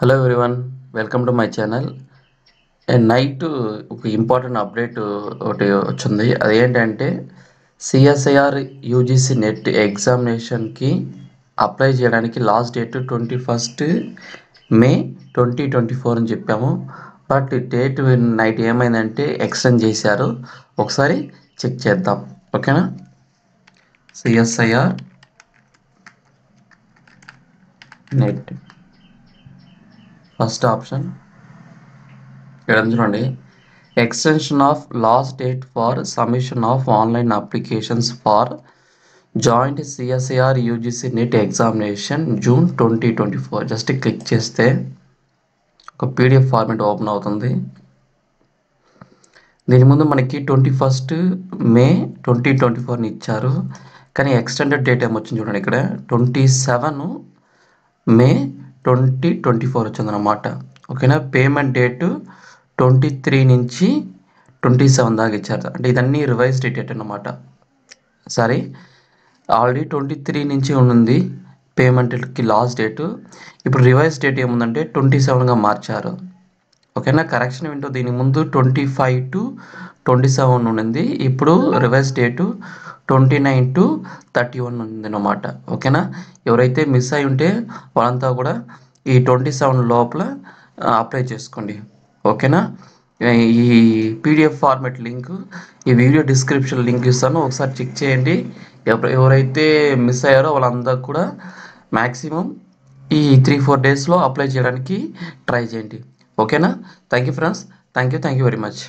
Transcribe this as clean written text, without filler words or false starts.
Hello everyone, welcome to my channel. Night ఒక important update ఒకటి వచ్చింది. అదేంటంటే సిఎస్ఐఆర్ యూజీసీ నెట్ ఎగ్జామినేషన్కి అప్లై చేయడానికి లాస్ట్ డేట్ 21 మే 2024 అని చెప్పాము. బట్ డేట్ నైట్ ఏమైందంటే ఎక్స్టెండ్ చేశారు. ఒకసారి చెక్ చేద్దాం, ఓకేనా. సిఎస్ఐఆర్ నెట్ ఫస్ట్ ఆప్షన్ ఇక్కడ చూడండి, extension of last date for submission of online applications for joint CSIR UGC net examination June 2024. Just click చేస్తే ఒక పీడిఎఫ్ ఫార్మేట్ ఓపెన్ అవుతుంది. దీని ముందు మనకి 21 మే 2024 ఇచ్చారు, కానీ ఎక్స్టెండెడ్ డేట్ ఏమొచ్చింది చూడండి. ఇక్కడ 27 మే 2024 వచ్చిందనమాట, ఓకేనా. పేమెంట్ డేటు 23 నుంచి 27 దాకా ఇచ్చారు. అంటే ఇదన్నీ రివైజ్ డేట్ అనమాట. సారీ, ఆల్రెడీ 23 నుంచి ఉంది పేమెంట్కి లాస్ట్ డేటు. ఇప్పుడు రివైజ్ డేట్ ఏముందంటే 27గా మార్చారు, ఓకేనా. కరెక్షన్ ఏంటో, దీని ముందు 25 to 27 ఉండింది. ఇప్పుడు రివైజ్ డేటు 29 to 31 ఉంది అనమాట, ఓకేనా. ఎవరైతే మిస్ అయి ఉంటే వాళ్ళంతా కూడా ఈ 27 లోపల అప్లై చేసుకోండి, ఓకేనా. ఈ పీడిఎఫ్ ఫార్మెట్ లింక్ ఈ వీడియో డిస్క్రిప్షన్ లింక్ ఇస్తాను, ఒకసారి చెక్ చేయండి. ఎవరైతే మిస్ అయ్యారో వాళ్ళందరూ కూడా మ్యాక్సిమం ఈ 3-4 డేస్లో అప్లై చేయడానికి ట్రై చేయండి, ఓకేనా. Thank you friends, thank you very much.